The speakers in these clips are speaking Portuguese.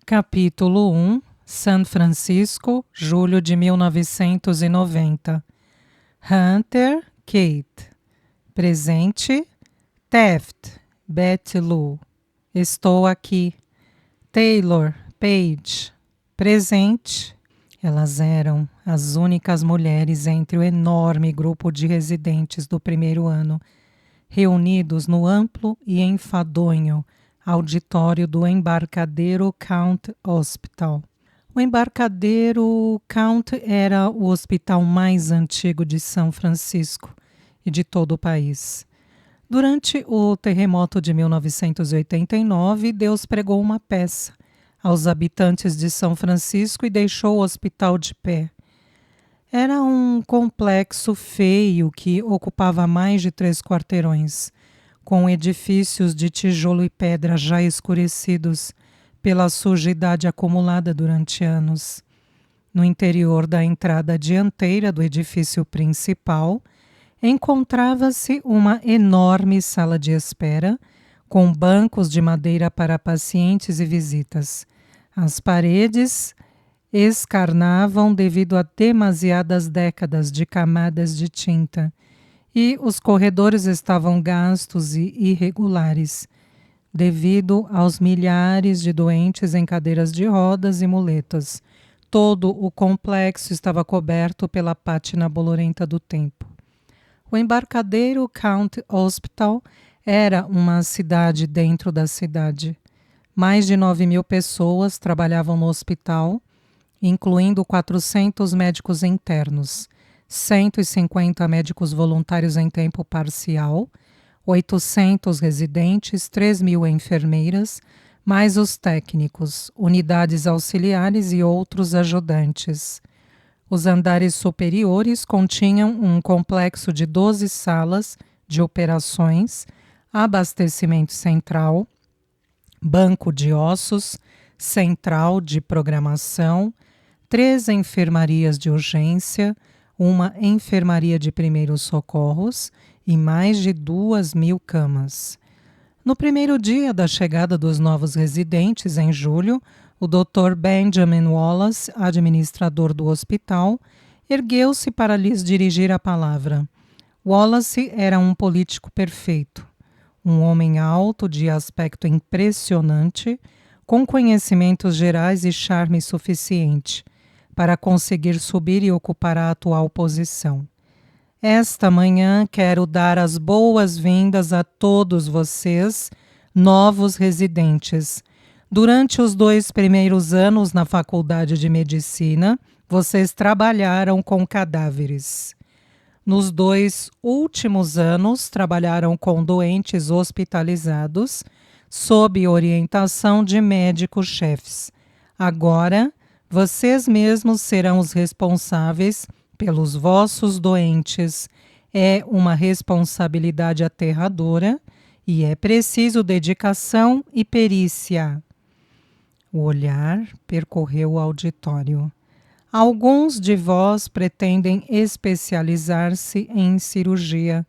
Capítulo 1, San Francisco, julho de 1990. Hunter, Kate. Presente, Taft, Betty Lou. Estou aqui. Taylor, Paige. Presente. Elas eram as únicas mulheres entre o enorme grupo de residentes do primeiro ano, reunidos no amplo e enfadonho auditório do Embarcadero Count Hospital. O Embarcadero Count era o hospital mais antigo de São Francisco e de todo o país. Durante o terremoto de 1989, Deus pregou uma peça aos habitantes de São Francisco e deixou o hospital de pé. Era um complexo feio que ocupava mais de 3 quarteirões, com edifícios de tijolo e pedra já escurecidos pela sujidade acumulada durante anos. No interior da entrada dianteira do edifício principal, encontrava-se uma enorme sala de espera, com bancos de madeira para pacientes e visitas. As paredes escarnavam devido a demasiadas décadas de camadas de tinta, e os corredores estavam gastos e irregulares, devido aos milhares de doentes em cadeiras de rodas e muletas. Todo o complexo estava coberto pela pátina bolorenta do tempo. O Embarcadero Count Hospital era uma cidade dentro da cidade. Mais de 9.000 pessoas trabalhavam no hospital, incluindo 400 médicos internos, 150 médicos voluntários em tempo parcial, 800 residentes, 3.000 enfermeiras, mais os técnicos, unidades auxiliares e outros ajudantes. Os andares superiores continham um complexo de 12 salas de operações, abastecimento central, banco de ossos, central de programação, 3 enfermarias de urgência, uma enfermaria de primeiros socorros e mais de 2.000 camas. No primeiro dia da chegada dos novos residentes, em julho, o Dr. Benjamin Wallace, administrador do hospital, ergueu-se para lhes dirigir a palavra. Wallace era um político perfeito, um homem alto de aspecto impressionante, com conhecimentos gerais e charme suficiente para conseguir subir e ocupar a atual posição. Esta manhã quero dar as boas-vindas a todos vocês, novos residentes. Durante os 2 primeiros anos na Faculdade de Medicina, vocês trabalharam com cadáveres. Nos 2 últimos anos, trabalharam com doentes hospitalizados, sob orientação de médicos-chefes. Agora, vocês mesmos serão os responsáveis pelos vossos doentes. É uma responsabilidade aterradora e é preciso dedicação e perícia. O olhar percorreu o auditório. Alguns de vós pretendem especializar-se em cirurgia,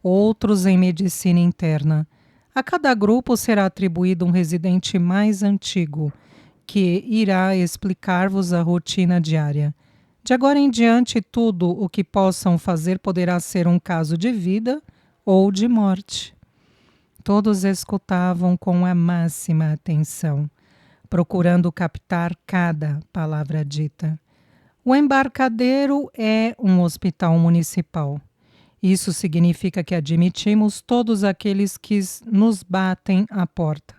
outros em medicina interna. A cada grupo será atribuído um residente mais antigo, que irá explicar-vos a rotina diária. De agora em diante, tudo o que possam fazer poderá ser um caso de vida ou de morte. Todos escutavam com a máxima atenção, procurando captar cada palavra dita. O Embarcadero é um hospital municipal. Isso significa que admitimos todos aqueles que nos batem à porta.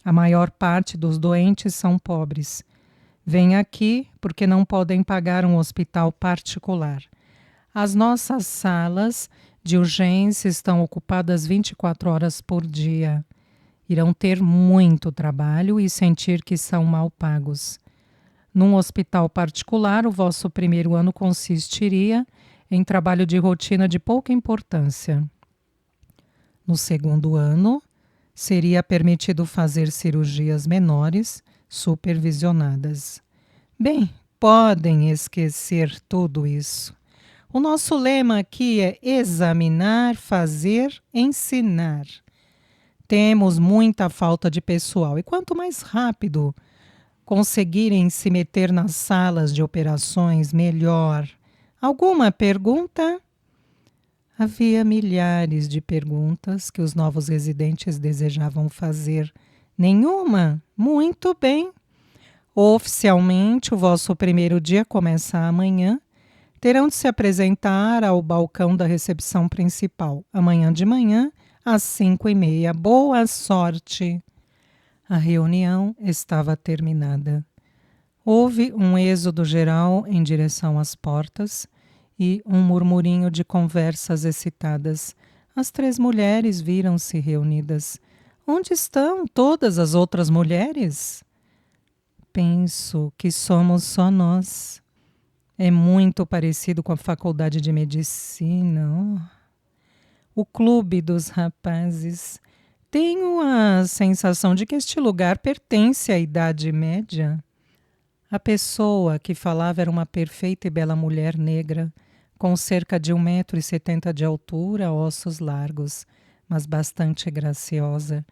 A maior parte dos doentes são pobres. Vêm aqui porque não podem pagar um hospital particular. As nossas salas de urgência estão ocupadas 24 horas por dia. Irão ter muito trabalho e sentir que são mal pagos. Num hospital particular, o vosso primeiro ano consistiria em trabalho de rotina de pouca importância. No segundo ano, seria permitido fazer cirurgias menores, supervisionadas. Bem, podem esquecer tudo isso. O nosso lema aqui é examinar, fazer, ensinar. Temos muita falta de pessoal e quanto mais rápido conseguirem se meter nas salas de operações melhor. Alguma pergunta? Havia milhares de perguntas que os novos residentes desejavam fazer. Nenhuma? Muito bem. Oficialmente, o vosso primeiro dia começa amanhã. Terão de se apresentar ao balcão da recepção principal, amanhã de manhã, às 5h30. Boa sorte! A reunião estava terminada. Houve um êxodo geral em direção às portas e um murmurinho de conversas excitadas. As 3 mulheres viram-se reunidas. Onde estão todas as outras mulheres? Penso que somos só nós. É muito parecido com a faculdade de medicina. O clube dos rapazes. Tenho a sensação de que este lugar pertence à Idade Média. A pessoa que falava era uma perfeita e bela mulher negra, com cerca de 1,70 m de altura, ossos largos, mas bastante graciosa.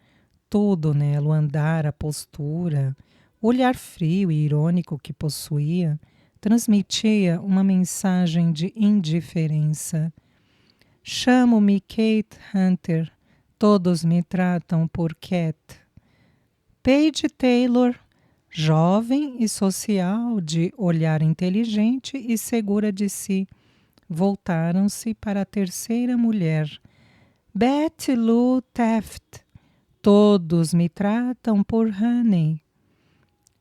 Tudo nela, o andar, a postura, o olhar frio e irônico que possuía, transmitia uma mensagem de indiferença. Chamo-me Kate Hunter. Todos me tratam por Cat. Paige Taylor, jovem e social, de olhar inteligente e segura de si. Voltaram-se para a terceira mulher. Betty Lou Taft. Todos me tratam por Honey.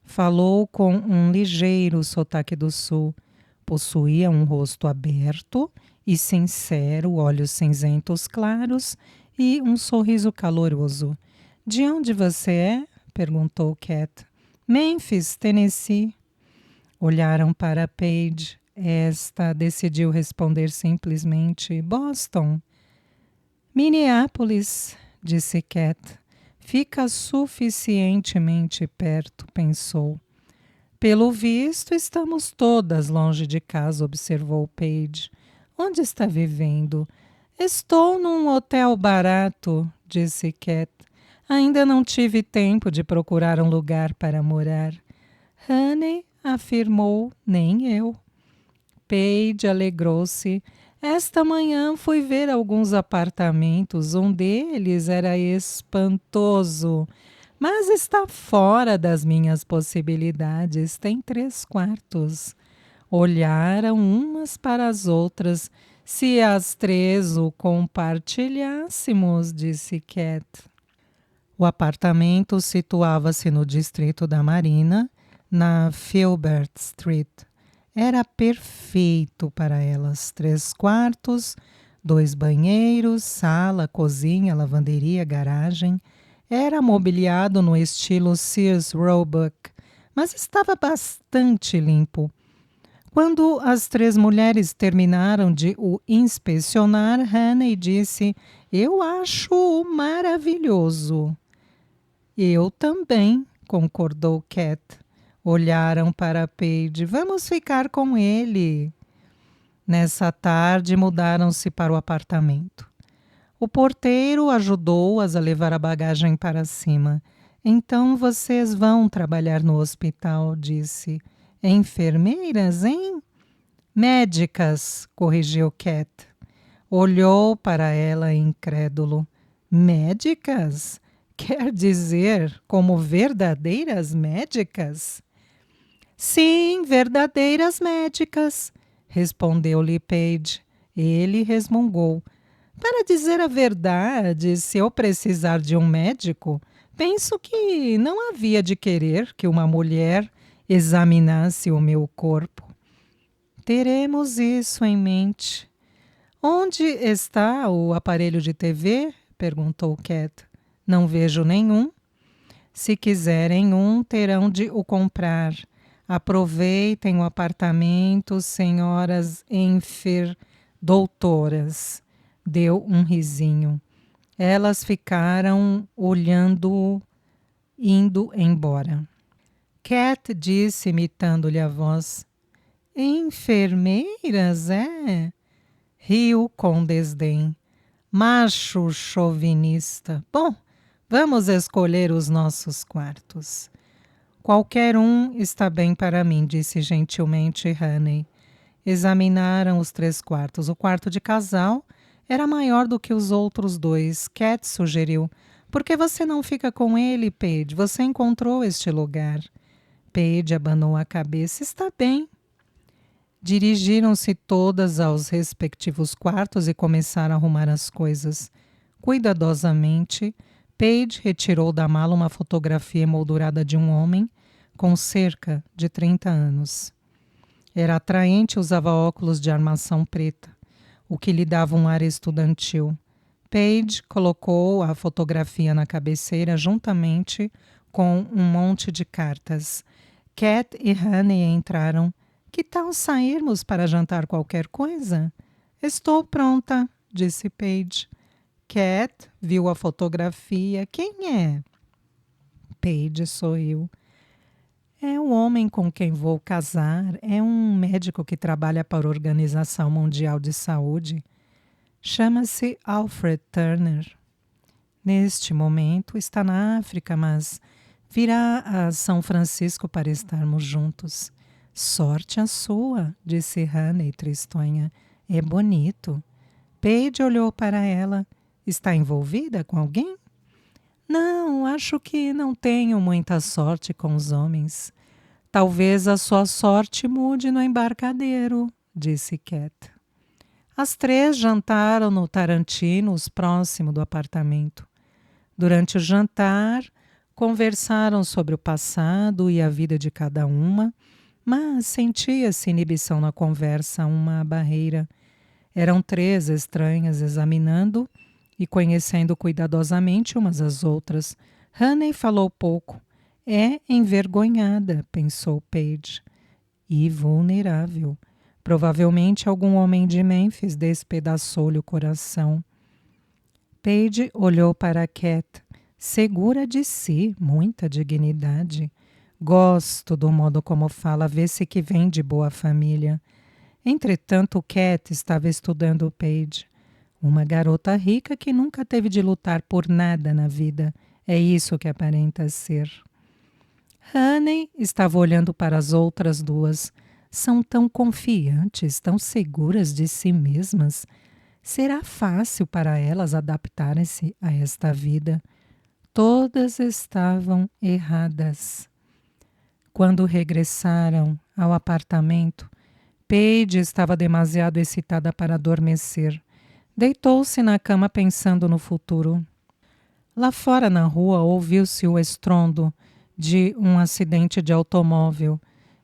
Falou com um ligeiro sotaque do sul. Possuía um rosto aberto e sincero, olhos cinzentos claros e um sorriso caloroso. De onde você é? Perguntou Cat. Memphis, Tennessee. Olharam para Paige. Esta decidiu responder simplesmente Boston. Minneapolis, disse Cat. Fica suficientemente perto, pensou. Pelo visto, estamos todas longe de casa, observou Paige. Onde está vivendo? Estou num hotel barato, disse Cat. Ainda não tive tempo de procurar um lugar para morar. Honey afirmou, nem eu. Paige alegrou-se. Esta manhã fui ver alguns apartamentos. Um deles era espantoso, mas está fora das minhas possibilidades. Tem 3 quartos. Olharam umas para as outras. Se as 3 o compartilhássemos, disse Cat. O apartamento situava-se no distrito da Marina, na Filbert Street. Era perfeito para elas. 3 quartos, 2 banheiros, sala, cozinha, lavanderia, garagem. Era mobiliado no estilo Sears Roebuck, mas estava bastante limpo. Quando as 3 mulheres terminaram de o inspecionar, Honey disse: Eu acho maravilhoso. Eu também, concordou Cat. Olharam para Paige. Vamos ficar com ele. Nessa tarde, mudaram-se para o apartamento. O porteiro ajudou-as a levar a bagagem para cima. Então vocês vão trabalhar no hospital, disse. Enfermeiras, hein? Médicas, corrigiu Cat. Olhou para ela incrédulo. Médicas? Quer dizer, como verdadeiras médicas? Sim, verdadeiras médicas, respondeu-lhe Paige. Ele resmungou. Para dizer a verdade, se eu precisar de um médico, penso que não havia de querer que uma mulher examinasse o meu corpo. Teremos isso em mente. Onde está o aparelho de TV? Perguntou Cat. Não vejo nenhum. Se quiserem um, terão de o comprar. Aproveitem o apartamento, senhoras doutoras. Deu um risinho. Elas ficaram olhando-o, indo embora. Cat disse, imitando-lhe a voz. Enfermeiras, é? Riu com desdém. Macho chauvinista. Bom, vamos escolher os nossos quartos. Qualquer um está bem para mim, disse gentilmente Honey. Examinaram os 3 quartos. O quarto de casal era maior do que os outros 2. Cat sugeriu. Por que você não fica com ele, Paige? Você encontrou este lugar. Paige abanou a cabeça. Está bem. Dirigiram-se todas aos respectivos quartos e começaram a arrumar as coisas. Cuidadosamente, Paige retirou da mala uma fotografia emoldurada de um homem com cerca de 30 anos. Era atraente e usava óculos de armação preta, o que lhe dava um ar estudantil. Paige colocou a fotografia na cabeceira juntamente com um monte de cartas. Cat e Honey entraram. Que tal sairmos para jantar qualquer coisa? Estou pronta, disse Paige. Cat viu a fotografia. Quem é? Paige sorriu. É o homem com quem vou casar. É um médico que trabalha para a Organização Mundial de Saúde. Chama-se Alfred Turner. Neste momento está na África, mas virá a São Francisco para estarmos juntos. Sorte a sua, disse Honey tristonha. É bonito. Paige olhou para ela. Está envolvida com alguém? Não, acho que não tenho muita sorte com os homens. Talvez a sua sorte mude no embarcadeiro, disse Cat. As 3 jantaram no Tarantino's, próximo do apartamento. Durante o jantar, conversaram sobre o passado e a vida de cada uma, mas sentia-se inibição na conversa, uma barreira. Eram 3 estranhas examinando e conhecendo cuidadosamente umas às outras. Honey falou pouco. É envergonhada, pensou Paige. E vulnerável. Provavelmente algum homem de Memphis despedaçou-lhe o coração. Paige olhou para Cat, segura de si, muita dignidade. Gosto do modo como fala, vê-se que vem de boa família. Entretanto, Cat estava estudando Paige. Uma garota rica que nunca teve de lutar por nada na vida. É isso que aparenta ser. Honey estava olhando para as outras 2. São tão confiantes, tão seguras de si mesmas. Será fácil para elas adaptarem-se a esta vida? Todas estavam erradas. Quando regressaram ao apartamento, Paige estava demasiado excitada para adormecer. Deitou-se na cama pensando no futuro. Lá fora na rua ouviu-se o estrondo de um acidente de automóvel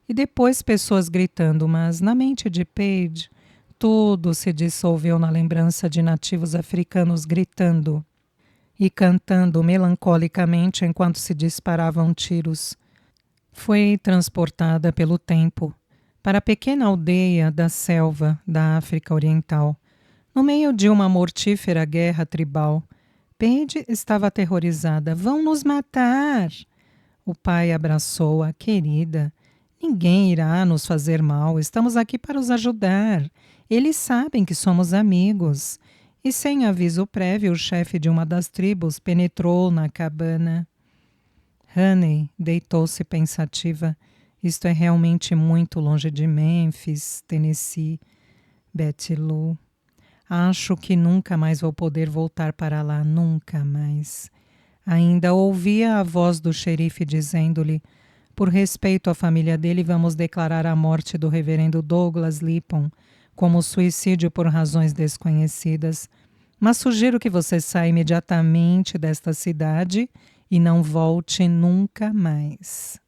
e depois pessoas gritando, mas na mente de Paige tudo se dissolveu na lembrança de nativos africanos gritando e cantando melancolicamente enquanto se disparavam tiros. Foi transportada pelo tempo para a pequena aldeia da selva da África Oriental, no meio de uma mortífera guerra tribal. Paige estava aterrorizada. Vão nos matar! O pai abraçou-a. Querida, ninguém irá nos fazer mal. Estamos aqui para os ajudar. Eles sabem que somos amigos. E sem aviso prévio, o chefe de uma das tribos penetrou na cabana. Honey deitou-se pensativa. Isto é realmente muito longe de Memphis, Tennessee. Betty Lou. Acho que nunca mais vou poder voltar para lá, nunca mais. Ainda ouvia a voz do xerife dizendo-lhe: por respeito à família dele, vamos declarar a morte do reverendo Douglas Lippon como suicídio por razões desconhecidas. Mas sugiro que você saia imediatamente desta cidade e não volte nunca mais.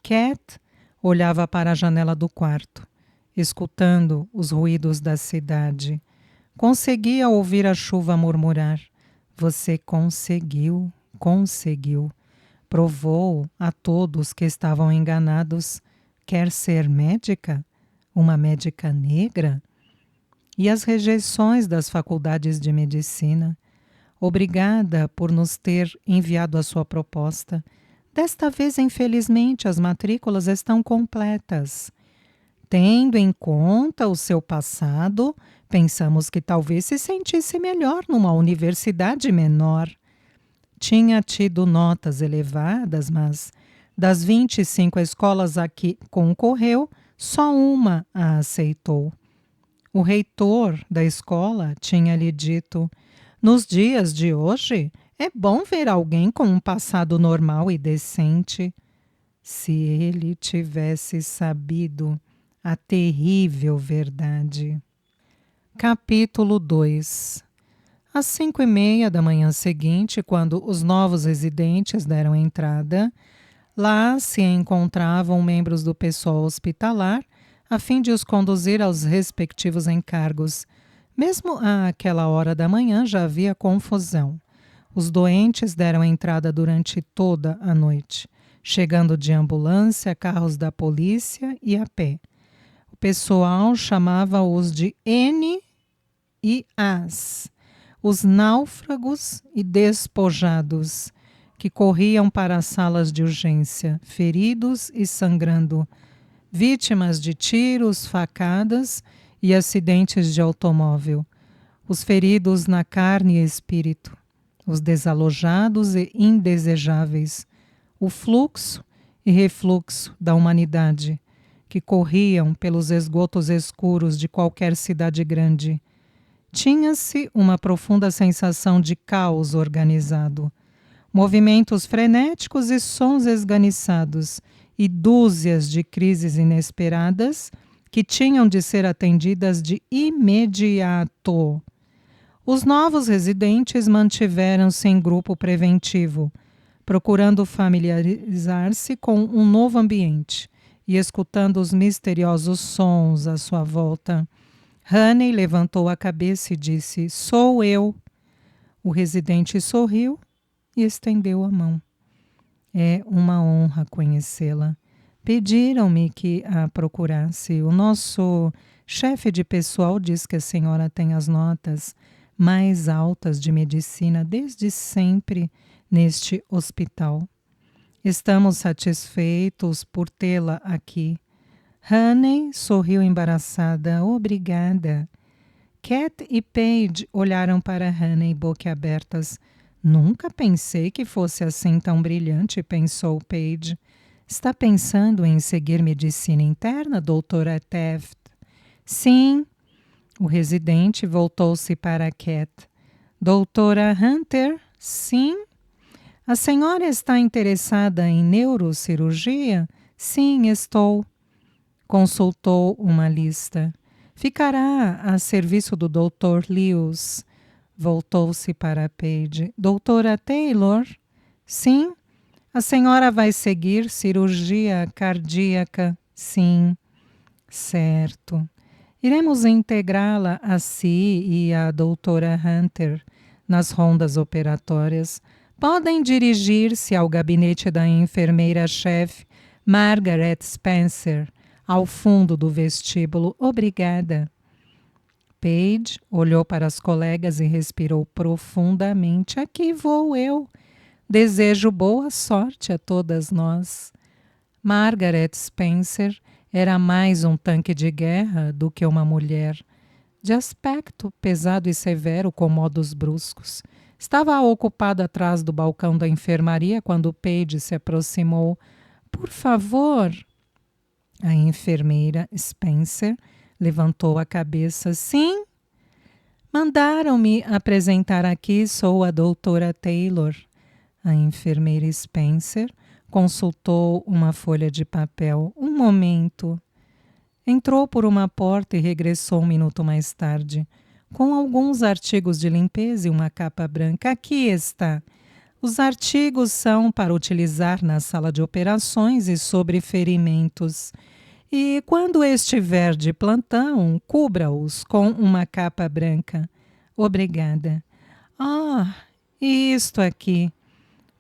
Cat olhava para a janela do quarto, escutando os ruídos da cidade. Conseguia ouvir a chuva murmurar. Você conseguiu, conseguiu. Provou a todos que estavam enganados. Quer ser médica? Uma médica negra? E as rejeições das faculdades de medicina? Obrigada por nos ter enviado a sua proposta. Desta vez, infelizmente, as matrículas estão completas. Tendo em conta o seu passado, pensamos que talvez se sentisse melhor numa universidade menor. Tinha tido notas elevadas, mas Das 25 escolas a que concorreu, só uma a aceitou. O reitor da escola tinha lhe dito: nos dias de hoje, é bom ver alguém com um passado normal e decente. Se ele tivesse sabido a terrível verdade. Capítulo 2. Às 5:30 da manhã seguinte, quando os novos residentes deram entrada, lá se encontravam membros do pessoal hospitalar a fim de os conduzir aos respectivos encargos. Mesmo àquela hora da manhã já havia confusão. Os doentes deram entrada durante toda a noite, chegando de ambulância, carros da polícia e a pé. O pessoal chamava-os de N e As, os náufragos e despojados, que corriam para as salas de urgência, feridos e sangrando, vítimas de tiros, facadas e acidentes de automóvel, os feridos na carne e espírito, os desalojados e indesejáveis, o fluxo e refluxo da humanidade, que corriam pelos esgotos escuros de qualquer cidade grande. Tinha-se uma profunda sensação de caos organizado, movimentos frenéticos e sons esganiçados, e dúzias de crises inesperadas que tinham de ser atendidas de imediato. Os novos residentes mantiveram-se em grupo preventivo, procurando familiarizar-se com um novo ambiente e escutando os misteriosos sons à sua volta. Honey levantou a cabeça e disse: "Sou eu." O residente sorriu e estendeu a mão. "É uma honra conhecê-la. Pediram-me que a procurasse. O nosso chefe de pessoal diz que a senhora tem as notas mais altas de medicina desde sempre neste hospital. Estamos satisfeitos por tê-la aqui." Honey sorriu embaraçada. "Obrigada." Cat e Paige olharam para Honey boquiabertas. "Nunca pensei que fosse assim tão brilhante", pensou Paige. "Está pensando em seguir medicina interna, doutora Taft?" "Sim." O residente voltou-se para Cat. "Doutora Hunter?" "Sim." "A senhora está interessada em neurocirurgia?" "Sim, estou." Consultou uma lista. "Ficará a serviço do Dr. Lewis." Voltou-se para Paige. "Doutora Taylor?" "Sim." "A senhora vai seguir cirurgia cardíaca?" "Sim." "Certo. Iremos integrá-la a si e a doutora Hunter nas rondas operatórias. Podem dirigir-se ao gabinete da enfermeira-chefe Margaret Spencer, ao fundo do vestíbulo. Obrigada." Paige olhou para as colegas e respirou profundamente. "Aqui vou eu. Desejo boa sorte a todas nós." Margaret Spencer era mais um tanque de guerra do que uma mulher. De aspecto pesado e severo, com modos bruscos. Estava ocupada atrás do balcão da enfermaria quando Paige se aproximou. "Por favor." A enfermeira Spencer levantou a cabeça. "Sim?" "Mandaram-me apresentar aqui, sou a doutora Taylor." A enfermeira Spencer consultou uma folha de papel. "Um momento." Entrou por uma porta e regressou um minuto mais tarde, com alguns artigos de limpeza e uma capa branca. "Aqui está. Os artigos são para utilizar na sala de operações e sobre ferimentos. E quando estiver de plantão, cubra-os com uma capa branca." "Obrigada." "Ah, e isto aqui?"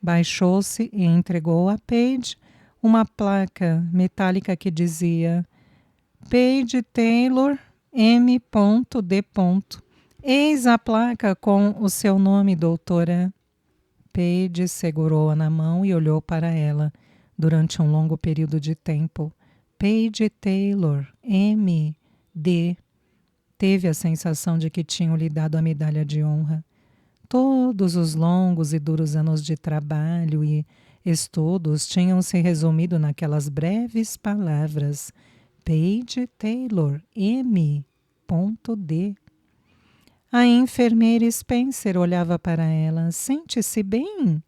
Baixou-se e entregou a Paige uma placa metálica que dizia: "Paige Taylor, M.D. Eis a placa com o seu nome, doutora." Paige segurou-a na mão e olhou para ela durante um longo período de tempo. Paige Taylor, M.D. Teve a sensação de que tinham lhe dado a medalha de honra. Todos os longos e duros anos de trabalho e Estudos tinham se resumido naquelas breves palavras: Paige Taylor, M.D. A enfermeira Spencer olhava para ela. Sente-se bem?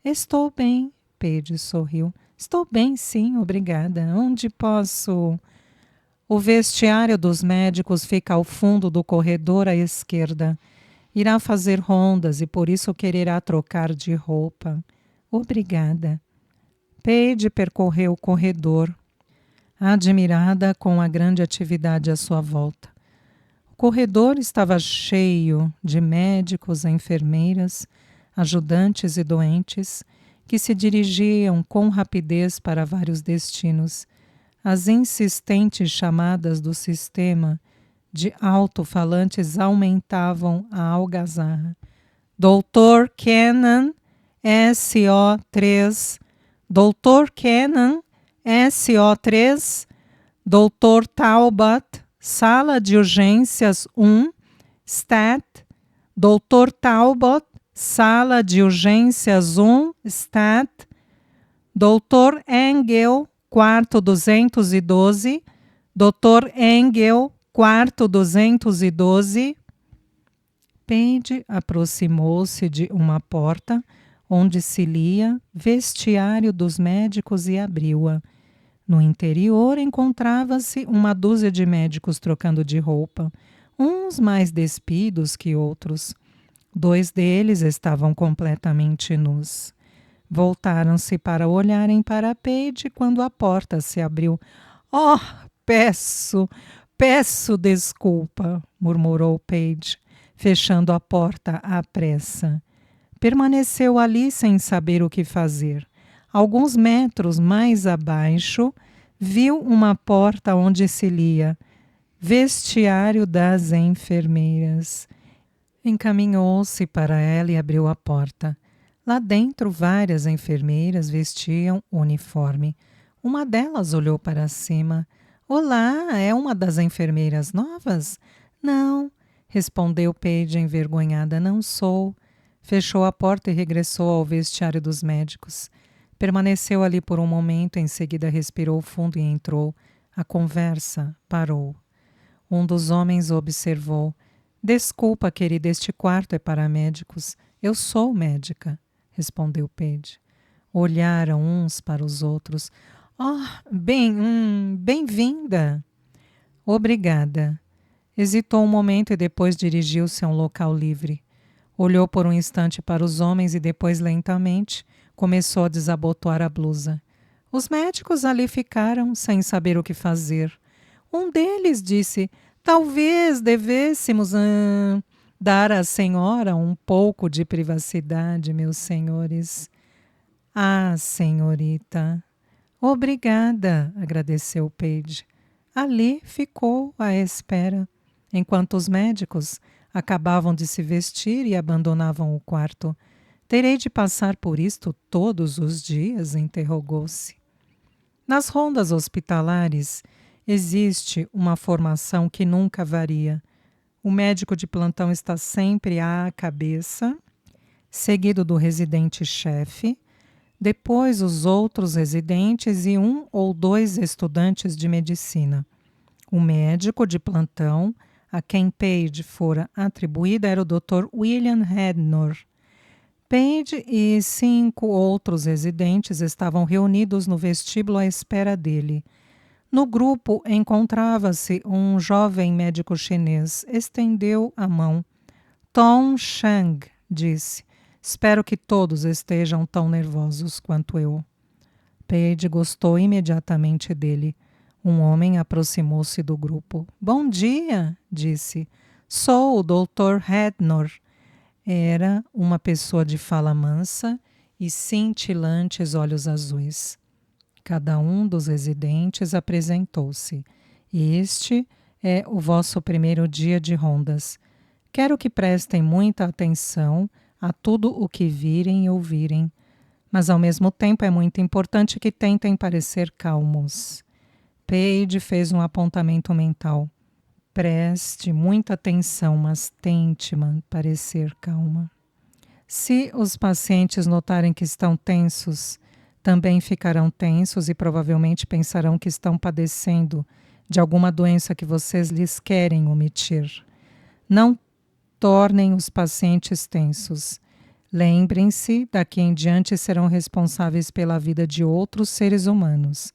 Estou bem, Paige sorriu. Estou bem, sim, obrigada. Onde posso? O vestiário dos médicos fica ao fundo do corredor à esquerda. Irá fazer rondas e por isso quererá trocar de roupa. Obrigada. Paige percorreu o corredor, admirada com a grande atividade à sua volta. O corredor estava cheio de médicos, enfermeiras, ajudantes e doentes que se dirigiam com rapidez para vários destinos. As insistentes chamadas do sistema de alto-falantes aumentavam a algazarra. Doutor Cannon, SO3. Doutor Cannon, SO3. Doutor Talbot, sala de urgências 1, STAT. Doutor Talbot, sala de urgências 1, STAT. Doutor Engel, quarto 212. Doutor Engel, quarto 212. Paige aproximou-se de uma porta onde se lia Vestiário dos Médicos e abriu-a. No interior encontrava-se uma dúzia de médicos trocando de roupa, uns mais despidos que outros. 2 deles estavam completamente nus. Voltaram-se para olharem para Paige quando a porta se abriu. Oh, peço desculpa, murmurou Paige, fechando a porta à pressa. Permaneceu ali sem saber o que fazer. Alguns metros mais abaixo, viu uma porta onde se lia Vestiário das Enfermeiras. Encaminhou-se para ela e abriu a porta. Lá dentro, várias enfermeiras vestiam uniforme. Uma delas olhou para cima. Olá, é uma das enfermeiras novas? Não, respondeu Paige envergonhada. Não sou. Fechou a porta e regressou ao vestiário dos médicos. Permaneceu ali por um momento, em seguida respirou fundo e entrou. A conversa parou. Um dos homens observou. Desculpa, querida, este quarto é para médicos. Eu sou médica, respondeu Paige. Olharam uns para os outros. Oh, bem-vinda. Obrigada. Hesitou um momento e depois dirigiu-se a um local livre. Olhou por um instante para os homens e depois, lentamente, começou a desabotoar a blusa. Os médicos ali ficaram, sem saber o que fazer. Um deles disse, talvez devêssemos dar à senhora um pouco de privacidade, meus senhores. Ah, senhorita. Obrigada, agradeceu Paige. Ali ficou à espera, enquanto os médicos acabavam de se vestir e abandonavam o quarto. Terei de passar por isto todos os dias? Interrogou-se. Nas rondas hospitalares existe uma formação que nunca varia. O médico de plantão está sempre à cabeça, seguido do residente-chefe, depois os outros residentes e 1 ou 2 estudantes de medicina. O médico de plantão a quem Paige fora atribuída era o Dr. William Rednor. Paige e 5 outros residentes estavam reunidos no vestíbulo à espera dele. No grupo encontrava-se um jovem médico chinês. Estendeu a mão. Tom Chang, disse. Espero que todos estejam tão nervosos quanto eu. Paige gostou imediatamente dele. Um homem aproximou-se do grupo. Bom dia, disse. Sou o Dr. Rednor. Era uma pessoa de fala mansa e cintilantes olhos azuis. Cada um dos residentes apresentou-se. Este é o vosso primeiro dia de rondas. Quero que prestem muita atenção a tudo o que virem e ouvirem, mas ao mesmo tempo é muito importante que tentem parecer calmos. Paige fez um apontamento mental. Preste muita atenção, mas tente parecer calma. Se os pacientes notarem que estão tensos, Também ficarão tensos e provavelmente pensarão que estão padecendo de alguma doença que vocês lhes querem omitir. Não tornem os pacientes tensos. Lembrem-se, daqui em diante serão responsáveis pela vida de outros seres humanos.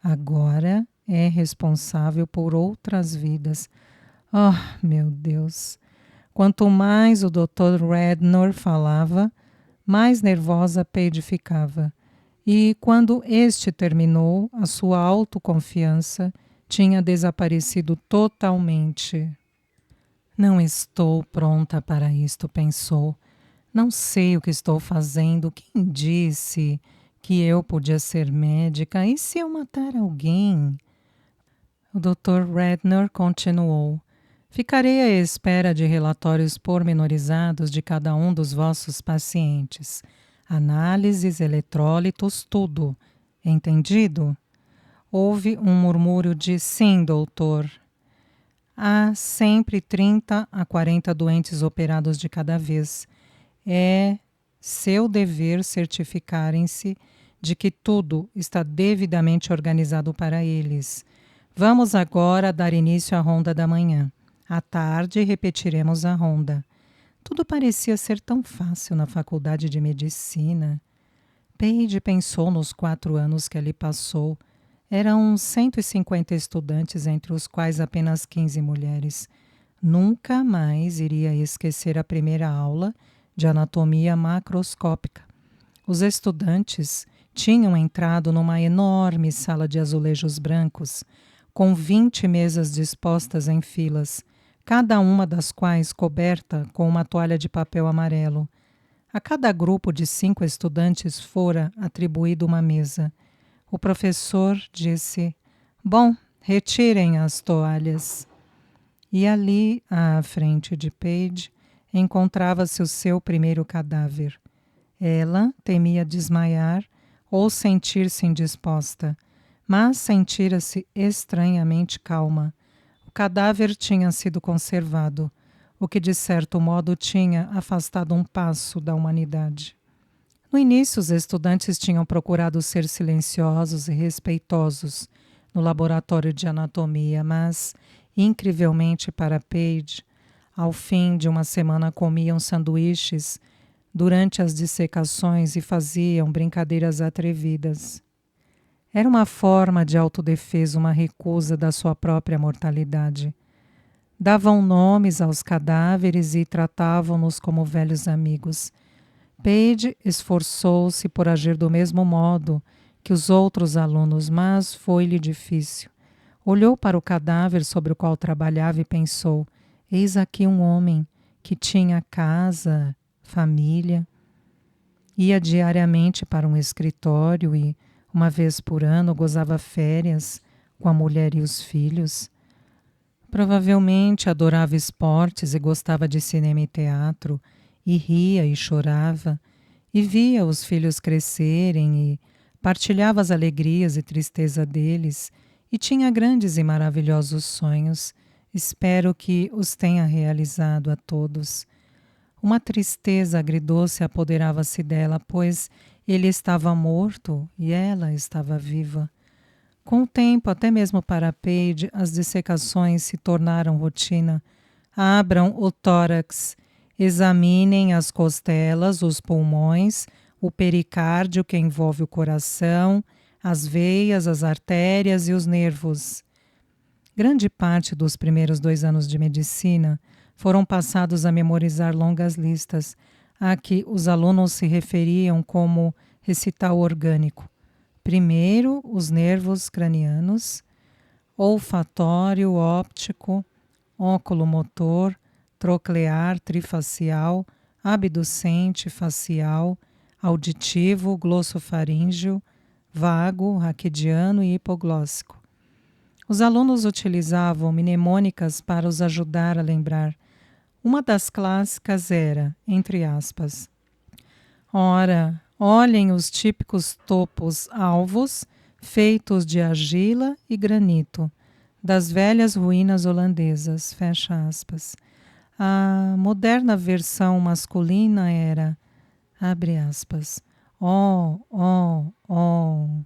Agora é responsável por outras vidas. Oh, meu Deus! Quanto mais o Dr. Rednor falava, mais nervosa Paige ficava. E quando este terminou, a sua autoconfiança tinha desaparecido totalmente. Não estou pronta para isto, pensou. Não sei o que estou fazendo. Quem disse que eu podia ser médica? E se eu matar alguém? O Dr. Rednor continuou. Ficarei à espera de relatórios pormenorizados de cada um dos vossos pacientes. Análises, eletrólitos, tudo. Entendido? Houve um murmúrio de sim, doutor. Há sempre 30 a 40 doentes operados de cada vez. É seu dever certificarem-se de que tudo está devidamente organizado para eles. Vamos agora dar início à ronda da manhã. À tarde, repetiremos a ronda. Tudo parecia ser tão fácil na faculdade de medicina. Paige pensou nos 4 anos que ali passou. Eram 150 estudantes, entre os quais apenas 15 mulheres. Nunca mais iria esquecer a primeira aula de anatomia macroscópica. Os estudantes tinham entrado numa enorme sala de azulejos brancos, com 20 mesas dispostas em filas, cada uma das quais coberta com uma toalha de papel amarelo. A cada grupo de 5 estudantes fora atribuída uma mesa. O professor disse: "Bom, retirem as toalhas." E ali, à frente de Paige, encontrava-se o seu primeiro cadáver. Ela temia desmaiar ou sentir-se indisposta, mas sentira-se estranhamente calma. O cadáver tinha sido conservado, o que de certo modo tinha afastado um passo da humanidade. No início, os estudantes tinham procurado ser silenciosos e respeitosos no laboratório de anatomia, mas, incrivelmente para Paige, ao fim de uma semana comiam sanduíches durante as dissecações e faziam brincadeiras atrevidas. Era uma forma de autodefesa, uma recusa da sua própria mortalidade. Davam nomes aos cadáveres e tratavam-nos como velhos amigos. Paige esforçou-se por agir do mesmo modo que os outros alunos, mas foi-lhe difícil. Olhou para o cadáver sobre o qual trabalhava e pensou: eis aqui um homem que tinha casa, família, ia diariamente para um escritório e, uma vez por ano, gozava férias com a mulher e os filhos. Provavelmente adorava esportes e gostava de cinema e teatro, e ria e chorava, e via os filhos crescerem e partilhava as alegrias e tristeza deles, e tinha grandes e maravilhosos sonhos. Espero que os tenha realizado a todos. Uma tristeza agridoce apoderava-se dela, pois ele estava morto e ela estava viva. Com o tempo, até mesmo para Paige, as dissecações se tornaram rotina. Abram o tórax, examinem as costelas, os pulmões, o pericárdio que envolve o coração, as veias, as artérias e os nervos. Grande parte dos primeiros 2 anos de medicina foram passados a memorizar longas listas, a que os alunos se referiam como recital orgânico. Primeiro, os nervos cranianos, olfatório, óptico, óculomotor, troclear, trifacial, abducente, facial, auditivo, glossofaríngeo, vago, raquidiano e hipoglóssico. Os alunos utilizavam mnemônicas para os ajudar a lembrar. Uma das clássicas era, entre aspas: ora, olhem os típicos topos alvos feitos de argila e granito das velhas ruínas holandesas, fecha aspas. A moderna versão masculina era, abre aspas, Oh, oh, oh.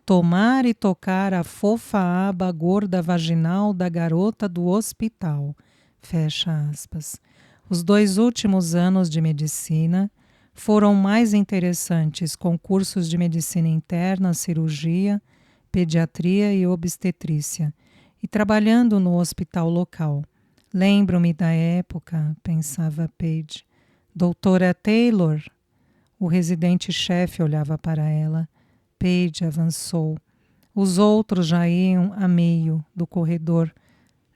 Tomar e tocar a fofa aba gorda vaginal da garota do hospital. Fecha aspas. Os 2 últimos anos de medicina foram mais interessantes com cursos de medicina interna, cirurgia, pediatria e obstetrícia, e trabalhando no hospital local. Lembro-me da época, pensava Paige. Doutora Taylor? O residente-chefe olhava para ela. Paige avançou. Os outros já iam a meio do corredor.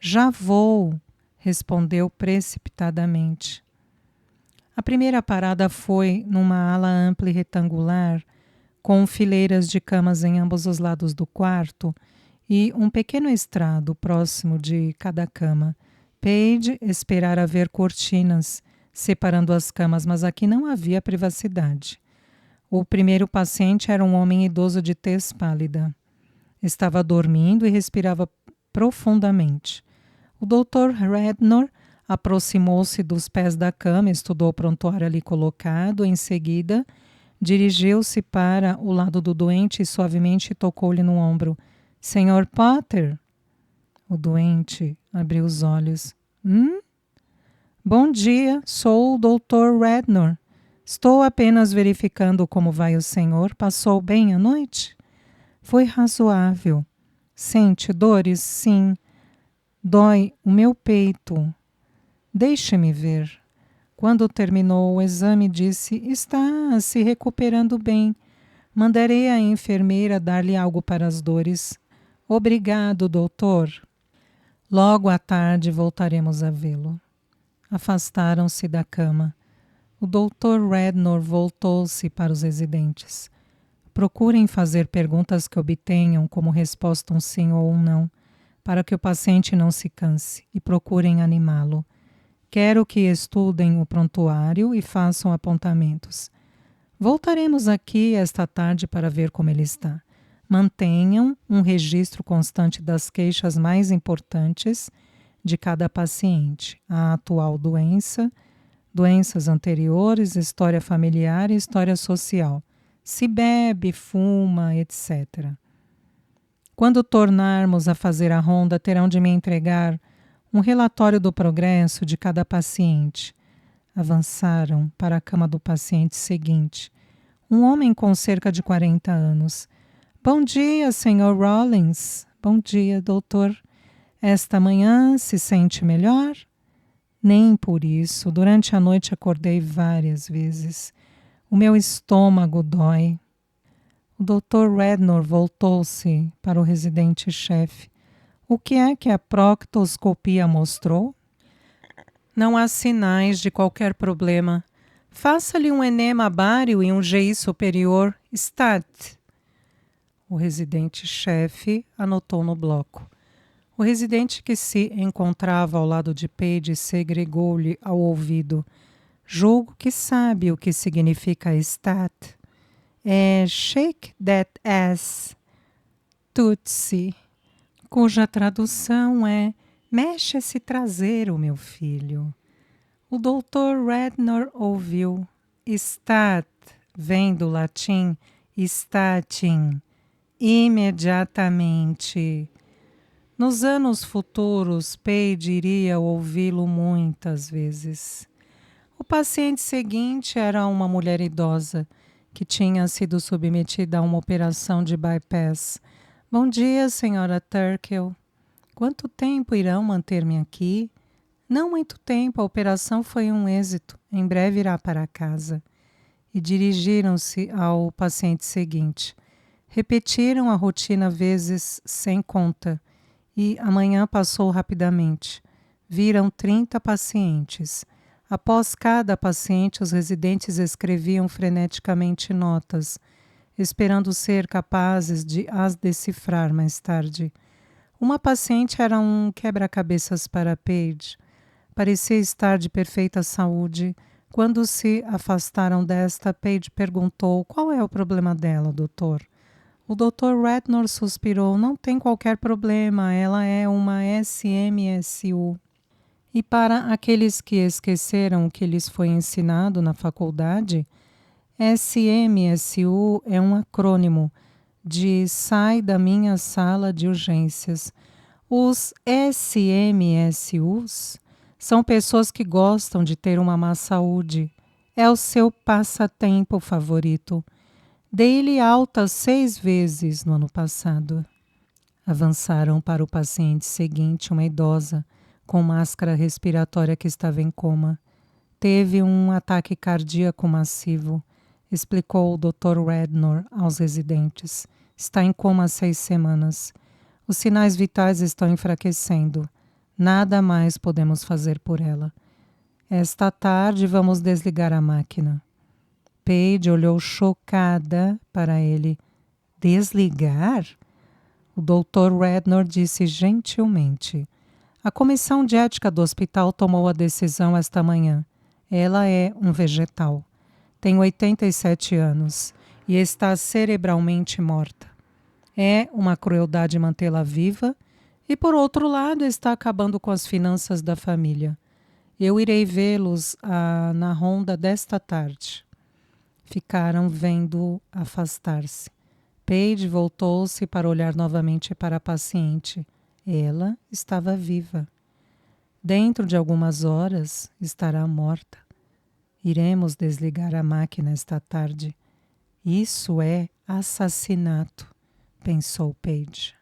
Já vou, respondeu precipitadamente. A primeira parada foi numa ala ampla e retangular, com fileiras de camas em ambos os lados do quarto e um pequeno estrado próximo de cada cama. Paige esperara ver cortinas separando as camas, mas aqui não havia privacidade. O primeiro paciente era um homem idoso de tez pálida. Estava dormindo e respirava profundamente. O Dr. Rednor aproximou-se dos pés da cama, estudou o prontuário ali colocado. Em seguida, dirigiu-se para o lado do doente e suavemente tocou-lhe no ombro. Sr. Potter? O doente abriu os olhos. Bom dia, sou o Dr. Rednor. Estou apenas verificando como vai o senhor. Passou bem a noite? Foi razoável. Sente dores? Sim. Dói o meu peito. Deixe-me ver. Quando terminou o exame, disse: está se recuperando bem. Mandarei a enfermeira dar-lhe algo para as dores. Obrigado, doutor. Logo à tarde voltaremos a vê-lo. Afastaram-se da cama. O Dr. Rednor voltou-se para os residentes. Procurem fazer perguntas que obtenham como resposta um sim ou um não, para que o paciente não se canse, e procurem animá-lo. Quero que estudem o prontuário e façam apontamentos. Voltaremos aqui esta tarde para ver como ele está. Mantenham um registro constante das queixas mais importantes de cada paciente, a atual doença, doenças anteriores, história familiar e história social. Se bebe, fuma, etc. Quando tornarmos a fazer a ronda, terão de me entregar um relatório do progresso de cada paciente. Avançaram para a cama do paciente seguinte. Um homem com cerca de 40 anos. Bom dia, Sr. Rollins. Bom dia, doutor. Esta manhã se sente melhor? Nem por isso. Durante a noite acordei várias vezes. O meu estômago dói. O Dr. Rednor voltou-se para o residente-chefe. O que é que a proctoscopia mostrou? Não há sinais de qualquer problema. Faça-lhe um enema bário e um GI superior. STAT. O residente-chefe anotou no bloco. O residente que se encontrava ao lado de Paige segregou-lhe ao ouvido. Julgo que sabe o que significa STAT. É Shake That Ass, Tootsie, cuja tradução é mexe esse traseiro, meu filho. O Dr. Rednor ouviu. Stat vem do latim statin, imediatamente. Nos anos futuros, Paige iria ouvi-lo muitas vezes. O paciente seguinte era uma mulher idosa que tinha sido submetida a uma operação de bypass. Bom dia, senhora Turkell. Quanto tempo irão manter-me aqui? Não muito tempo, a operação foi um êxito. Em breve irá para casa. E dirigiram-se ao paciente seguinte. Repetiram a rotina vezes sem conta. E amanhã passou rapidamente. Viram 30 pacientes. Após cada paciente, os residentes escreviam freneticamente notas, esperando ser capazes de as decifrar mais tarde. Uma paciente era um quebra-cabeças para Paige. Parecia estar de perfeita saúde. Quando se afastaram desta, Paige perguntou: qual é o problema dela, doutor? O Dr. Rednor suspirou. Não tem qualquer problema, ela é uma SMSU. E para aqueles que esqueceram o que lhes foi ensinado na faculdade, SMSU é um acrônimo de Sai da Minha Sala de Urgências. Os SMSUs são pessoas que gostam de ter uma má saúde. É o seu passatempo favorito. Dei-lhe alta 6 vezes no ano passado. Avançaram para o paciente seguinte, uma idosa, com máscara respiratória que estava em coma. Teve um ataque cardíaco massivo, explicou o Dr. Rednor aos residentes. Está em coma há 6 semanas. Os sinais vitais estão enfraquecendo. Nada mais podemos fazer por ela. Esta tarde vamos desligar a máquina. Paige olhou chocada para ele. Desligar? O Dr. Rednor disse gentilmente. A comissão de ética do hospital tomou a decisão esta manhã. Ela é um vegetal. Tem 87 anos e está cerebralmente morta. É uma crueldade mantê-la viva e, por outro lado, está acabando com as finanças da família. Eu irei vê-los na ronda desta tarde. Ficaram vendo afastar-se. Paige voltou-se para olhar novamente para a paciente. Ela estava viva. Dentro de algumas horas estará morta. Iremos desligar a máquina esta tarde. Isso é assassinato, pensou Paige.